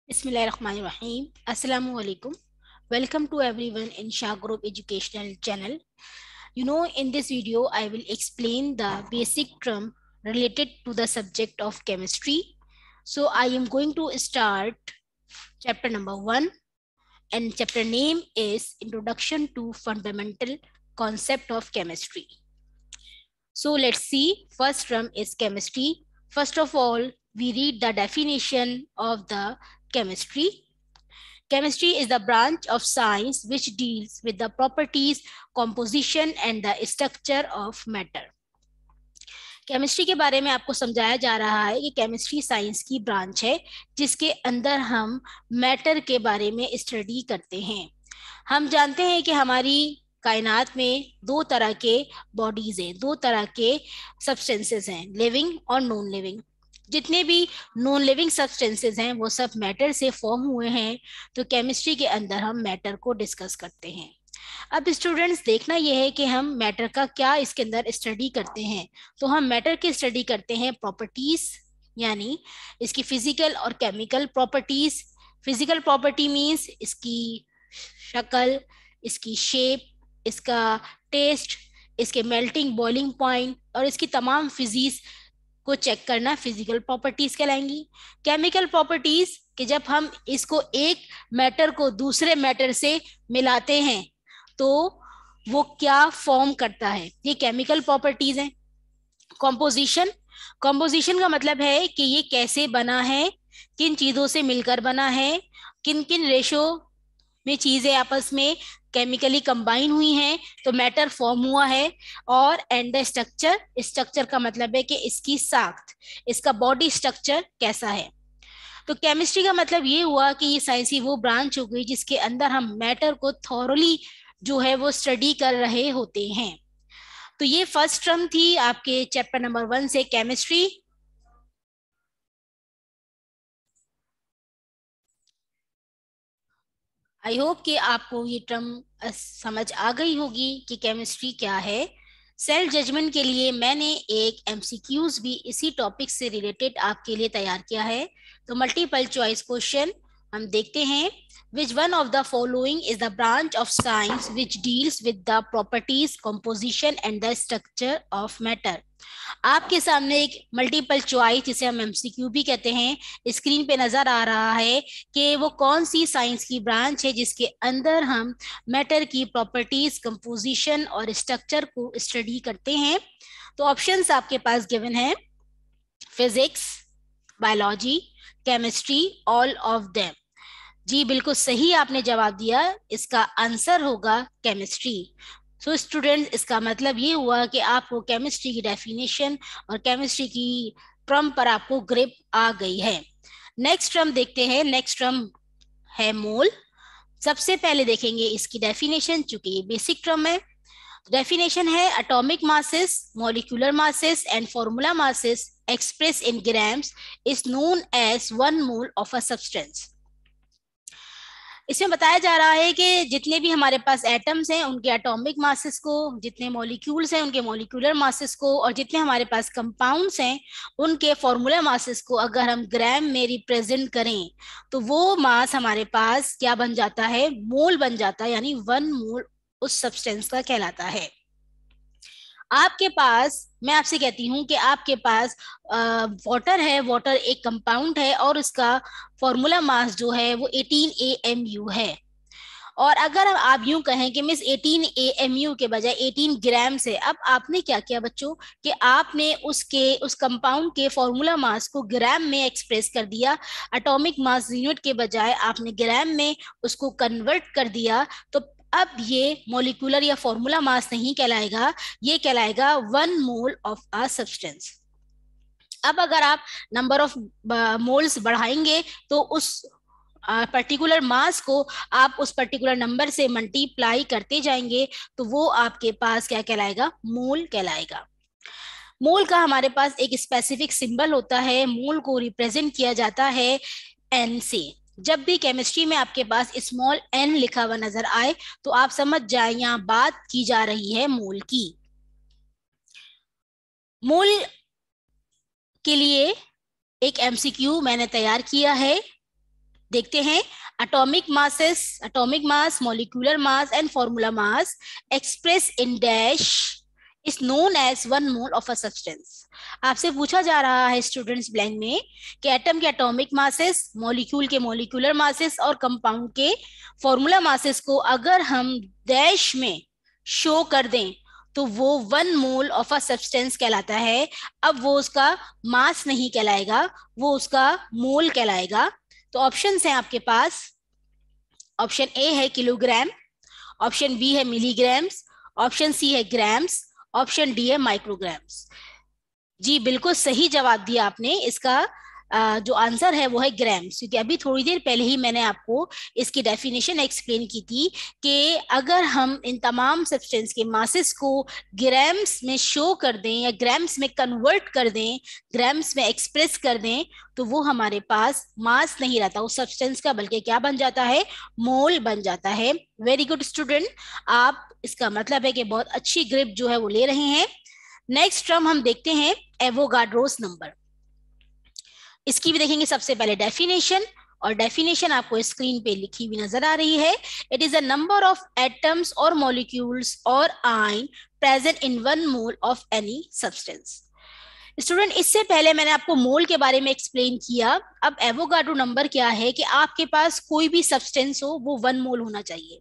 Bismillahirrahmanirrahim. Assalamu alaikum. Welcome to everyone in Shah Group Educational Channel. In this video, I will explain the basic term related to the subject of chemistry. So I am going to start chapter number 1, and chapter name is Introduction to Fundamental Concept of Chemistry. So let's see. First term is chemistry. First of all, we read the definition of the chemistry. Chemistry is the branch of science which deals with the properties, composition and the structure of matter. Chemistry के बारे में आपको समझाया जा रहा है कि chemistry science की ब्रांच है जिसके अंदर हम मैटर के बारे में स्टडी करते हैं। हम जानते हैं कि हमारी कायनात में दो तरह के बॉडीज हैं, दो तरह के सब्सटेंसेस हैं, लिविंग और नॉन लिविंग। जितने भी नॉन लिविंग सब्सटेंसेस हैं वो सब मैटर से फॉर्म हुए हैं। तो केमिस्ट्री के अंदर हम मैटर को डिस्कस करते हैं। अब स्टूडेंट्स देखना यह है कि हम मैटर का क्या इसके अंदर स्टडी करते हैं। तो हम मैटर की स्टडी करते हैं प्रॉपर्टीज, यानी इसकी फिजिकल और chemical properties. Physical property means इसकी शक्ल, इसकी शेप, इसका टेस्ट, इसके मेल्टिंग बॉइलिंग पॉइंट और इसकी तमाम फिजिक्स को चेक करना फिजिकल प्रॉपर्टीज कहलाएंगी। केमिकल प्रॉपर्टीज कि जब हम इसको एक मैटर को दूसरे मैटर से मिलाते हैं तो वो क्या फॉर्म करता है, ये केमिकल प्रॉपर्टीज हैं। कॉम्पोजिशन, कॉम्पोजिशन का मतलब है कि ये कैसे बना है, किन चीजों से मिलकर बना है, किन किन रेशो में चीजें आपस में केमिकली कंबाइन हुई हैं तो मैटर फॉर्म हुआ है। और एंड द स्ट्रक्चर, स्ट्रक्चर का मतलब है कि इसकी साख्त, इसका बॉडी स्ट्रक्चर कैसा है। तो केमिस्ट्री का मतलब ये हुआ कि ये साइंस की वो ब्रांच हो गई जिसके अंदर हम मैटर को थॉरली जो है वो स्टडी कर रहे होते हैं। तो ये फर्स्ट टर्म थी आपके चैप्टर नंबर 1 से केमिस्ट्री। आई होप कि आपको ये टर्म समझ आ गई होगी कि केमिस्ट्री क्या है। सेल्फ जजमेंट के लिए मैंने एक एमसीक्यूज भी इसी टॉपिक से रिलेटेड आपके लिए तैयार किया है। तो मल्टीपल चॉइस क्वेश्चन हम देखते हैं। Which one of the following is the branch of science which deals with the properties, composition and the structure of matter? आपके सामने एक मल्टीपल चॉइस जिसे हम एमसीक्यू भी कहते हैं स्क्रीन पे नजर आ रहा है कि वो कौन सी साइंस की ब्रांच है जिसके अंदर हम मैटर की प्रॉपर्टीज, कंपोजिशन और स्ट्रक्चर को स्टडी करते हैं। तो ऑप्शंस आपके पास गिवन है, physics, biology, chemistry, all of them. जी बिल्कुल सही आपने जवाब दिया, इसका आंसर होगा केमिस्ट्री। सो स्टूडेंट, इसका मतलब ये हुआ कि आपको केमिस्ट्री की डेफिनेशन और केमिस्ट्री की टर्म पर आपको ग्रिप आ गई है। नेक्स्ट टर्म देखते हैं। नेक्स्ट टर्म है मोल। सबसे पहले देखेंगे इसकी डेफिनेशन, चूंकि ये बेसिक टर्म है। डेफिनेशन है atomic masses, molecular masses and formula masses express in grams is known as 1 mole of a substance. इसमें बताया जा रहा है कि जितने भी हमारे पास एटम्स हैं उनके एटॉमिक मासेस को, जितने मॉलिक्यूल्स हैं उनके मॉलिक्यूलर मासेस को और जितने हमारे पास कंपाउंड्स हैं उनके फॉर्मूला मासेस को अगर हम ग्राम में रिप्रेजेंट करें तो वो मास हमारे पास क्या बन जाता है, मोल बन जाता है, यानी 1 मोल उस सब्सटेंस का कहलाता है। आपके पास, मैं आपसे कहती हूँ कि आपके पास वाटर है, वाटर एक कंपाउंड है और उसका फॉर्मूला मास जो है वो 18 AMU है। और अगर आप यूं कहें कि मिस 18 AMU के बजाय 18 ग्राम से, अब आपने क्या किया बच्चों कि आपने उस कंपाउंड के फॉर्मूला मास को ग्राम में एक्सप्रेस कर दिया। एटॉमिक मास यूनिट के बजाय आपने ग्राम में उसको कन्वर्ट कर दिया। तो अब ये मॉलिक्यूलर या फॉर्मूला मास नहीं कहलाएगा, ये कहलाएगा 1 मोल ऑफ अ सब्सटेंस। अब अगर आप नंबर ऑफ मोल्स बढ़ाएंगे तो उस पर्टिकुलर मास को आप उस पर्टिकुलर नंबर से मल्टीप्लाई करते जाएंगे तो वो आपके पास क्या कहलाएगा, मोल कहलाएगा। मोल का हमारे पास एक स्पेसिफिक सिंबल होता है, मोल को रिप्रेजेंट किया जाता है एन से। जब भी केमिस्ट्री में आपके पास स्मॉल एन लिखा हुआ नजर आए तो आप समझ जाए यहां बात की जा रही है मोल की। मोल के लिए एक एमसीक्यू मैंने तैयार किया है। देखते हैं, atomic mass, molecular mass and formula mass expressed in dash is known as 1 mole of a substance. आपसे पूछा जा रहा है स्टूडेंट्स ब्लैंक में कि एटम के एटॉमिक मासेस, मॉलिक्यूल के मॉलिक्यूलर मासेस और कंपाउंड के फॉर्मूला मासेस को अगर हम डैश में शो कर दें तो वो 1 मोल ऑफ अ सब्सटेंस कहलाता है। अब वो उसका मास नहीं कहलाएगा, वो उसका मोल कहलाएगा। तो ऑप्शंस हैं आपके पास, ऑप्शन ए है किलोग्राम, ऑप्शन बी है मिलीग्राम्स, ऑप्शन सी है ग्राम्स, ऑप्शन डी है माइक्रोग्राम्स। जी बिल्कुल सही जवाब दिया आपने। इसका जो आंसर है वो है ग्राम्स, क्योंकि अभी थोड़ी देर पहले ही मैंने आपको इसकी डेफिनेशन एक्सप्लेन की थी कि अगर हम इन तमाम सब्सटेंस के मासेस को ग्राम्स में शो कर दें या ग्राम्स में कन्वर्ट कर दें, ग्राम्स में एक्सप्रेस कर दें, तो वो हमारे पास मास नहीं रहता उस सब्सटेंस का, बल्कि क्या बन जाता है, मोल बन जाता है। वेरी गुड स्टूडेंट, आप इसका मतलब है कि बहुत अच्छी ग्रिप जो है वो ले रहे हैं। नेक्स्ट टर्म हम देखते हैं एवोगाड्रोस नंबर। इसकी भी देखेंगे सबसे पहले डेफिनेशन, और डेफिनेशन आपको स्क्रीन पे लिखी हुई नजर आ रही है। It is a number of atoms और मॉलिक्यूल्स और ion present in 1 mole of any substance. Student, इससे पहले मैंने आपको मोल के बारे में एक्सप्लेन किया। अब एवोगाड्रो नंबर क्या है कि आपके पास कोई भी सब्सटेंस हो वो 1 मोल होना चाहिए।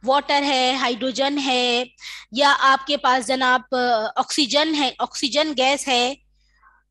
वाटर है, हाइड्रोजन है, या आपके पास जनाब ऑक्सीजन है, ऑक्सीजन गैस है,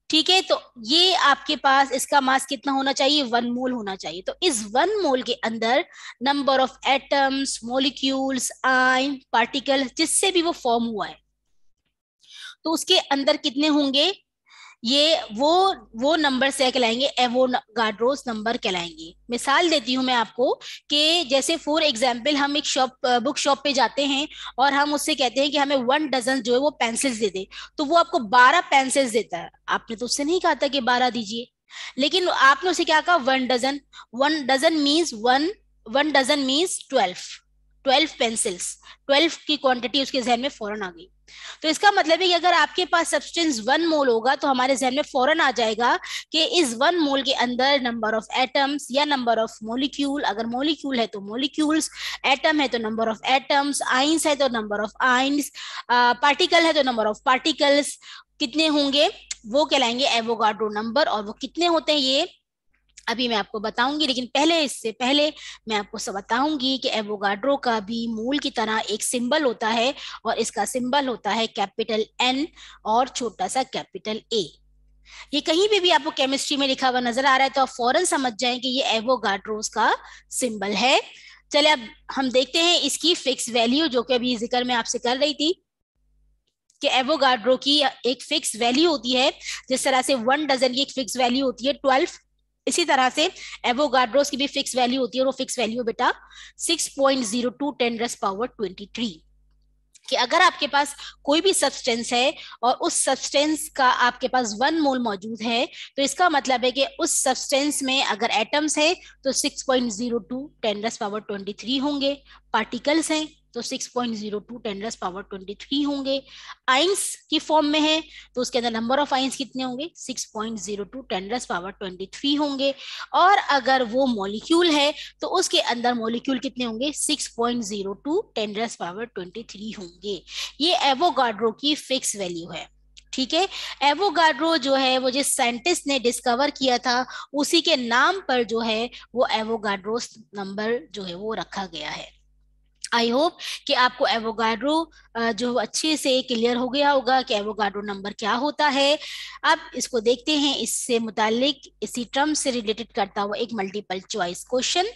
ठीक है, तो ये आपके पास इसका मास कितना होना चाहिए, 1 मोल होना चाहिए। तो इस 1 मोल के अंदर number of atoms, molecules, ion, particle जिससे भी वो फॉर्म हुआ है, तो उसके अंदर कितने होंगे, ये वो नंबर से कहलाएंगे, एवोगाड्रोस नंबर कहलाएंगे। मिसाल देती हूं मैं आपको कि जैसे फॉर एग्जांपल हम एक बुक शॉप पे जाते हैं और हम उससे कहते हैं कि हमें 1 डजन जो है वो पेंसिल्स दे दे, तो वो आपको 12 पेंसिल्स देता है। आपने तो उससे नहीं कहा था कि 12 दीजिए, लेकिन आपने उसे क्या कहा, 1 डजन। 1 डजन मीन्स 12 पेंसिल्स, 12 की क्वांटिटी उसके जहन में फौरन आ गई। तो इसका मतलब है कि अगर आपके पास सब्सटेंस 1 मोल होगा तो हमारे जहन में फौरन आ जाएगा कि इस 1 मोल के अंदर नंबर ऑफ एटम्स या नंबर ऑफ मॉलिक्यूल, अगर मॉलिक्यूल है तो मॉलिक्यूल्स, एटम है तो नंबर ऑफ एटम्स, आइंस है तो नंबर ऑफ आइंस, पार्टिकल है तो नंबर ऑफ पार्टिकल्स, कितने होंगे वो कहलाएंगे एवोगाड्रो नंबर। और वो कितने होते हैं ये अभी मैं आपको बताऊंगी, लेकिन पहले इससे पहले मैं आपको सब बताऊंगी कि एवोगाड्रो का भी मोल की तरह एक सिंबल होता है, और इसका सिंबल होता है कैपिटल एन और छोटा सा कैपिटल ए। ये कहीं पे भी आपको केमिस्ट्री में लिखा हुआ नजर आ रहा है तो आप फौरन समझ जाएं कि ये एवोगाड्रोस का सिंबल है। चले अब हम देखते हैं इसकी फिक्स वैल्यू, जो कि अभी जिक्र मैं आपसे कर रही थी कि एवोगाड्रो की एक फिक्स वैल्यू होती है। जिस तरह से 1 डजन की एक फिक्स वैल्यू होती है 12, इसी तरह से एवोगाड्रोस की भी फिक्स वैल्यू होती है, और वो फिक्स वैल्यू बेटा 6.02 10⁻23। कि अगर आपके पास कोई भी सब्सटेंस है और उस सब्सटेंस का आपके पास 1 मोल मौजूद है, तो इसका मतलब है कि उस सब्सटेंस में अगर एटम्स है तो 6.02 10⁻23 होंगे, पार्टिकल्स हैं तो 6.02 10⁻23 होंगे, आइंस की फॉर्म में है तो उसके अंदर नंबर ऑफ आइंस कितने होंगे, 6.02 10⁻23 होंगे, और अगर वो मॉलिक्यूल है तो उसके अंदर मॉलिक्यूल कितने होंगे, 6.02 10⁻23 होंगे। ये एवोगाड्रो की फिक्स वैल्यू है। ठीक है, एवोगाड्रो जो है वो जिस साइंटिस्ट ने डिस्कवर किया था उसी के नाम पर जो है वो एवोगाड्रोस नंबर जो है वो रखा गया है। आई होप कि आपको एवोगाड्रो जो अच्छे से क्लियर हो गया होगा कि एवोगाड्रो नंबर क्या होता है। अब इसको देखते हैं, इससे मुतालिक इसी टर्म से रिलेटेड करता हुआ एक मल्टीपल चॉइस क्वेश्चन,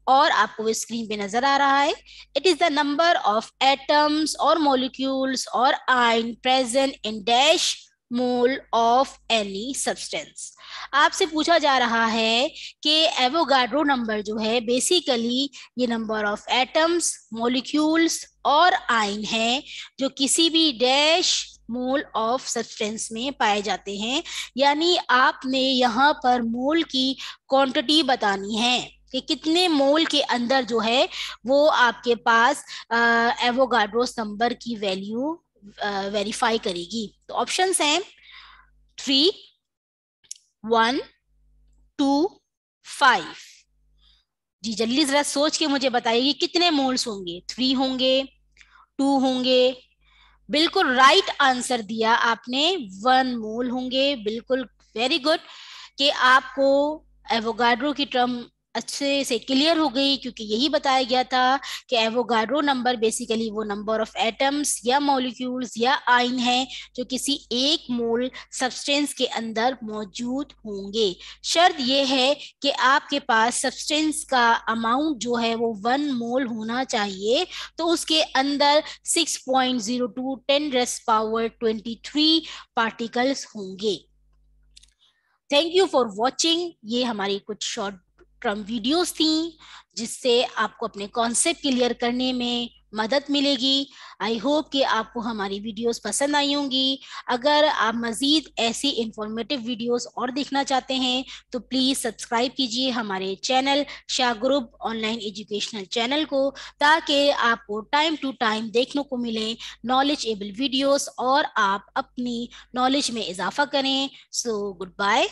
और आपको वो स्क्रीन पे नजर आ रहा है। It is the number of atoms और मॉलिक्यूल्स और ion present in dash mole of any substance. आपसे पूछा जा रहा है कि एवोगाड्रो नंबर जो है बेसिकली ये नंबर ऑफ एटम्स, मॉलिक्यूल्स और आयन है जो किसी भी डैश मोल ऑफ सब्सटेंस में पाए जाते हैं। यानी आपने यहाँ पर मोल की क्वांटिटी बतानी है कि कितने मोल के अंदर जो है वो आपके पास एवोगाड्रोस नंबर की वैल्यू वेरीफाई करेगी। तो ऑप्शंस हैं 3, 1, 2, 5। जी जल्दी जरा सोच के मुझे बताइए कितने मोल्स होंगे, 3 होंगे, 2 होंगे? बिल्कुल राइट आंसर दिया आपने, 1 मोल होंगे। बिल्कुल, वेरी गुड कि आपको एवोगाड्रो की टर्म अच्छे से क्लियर हो गई, क्योंकि यही बताया गया था कि एवोगाड्रो नंबर बेसिकली वो नंबर ऑफ एटम्स या मॉलिक्यूल्स या आयन है जो किसी एक मोल सब्सटेंस के अंदर मौजूद होंगे। शर्त यह है कि आपके पास सब्सटेंस का अमाउंट जो है वो 1 मोल होना चाहिए, तो उसके अंदर 6.02 10⁻23 पार्टिकल्स होंगे। Thank you for watching. ये हमारी कुछ शॉर्ट टर्म वीडियोस थी जिससे आपको अपने कॉन्सेप्ट क्लियर करने में मदद मिलेगी। आई होप कि आपको हमारी वीडियोस पसंद आई होंगी। अगर आप मजीद ऐसी इंफॉर्मेटिव वीडियोस और देखना चाहते हैं तो प्लीज सब्सक्राइब कीजिए हमारे channel Shah group online educational channel को, ताकि आपको टाइम टू टाइम देखने को मिले नॉलेजेबल वीडियोस और आप अपनी नॉलेज में इजाफा करें। So good bye.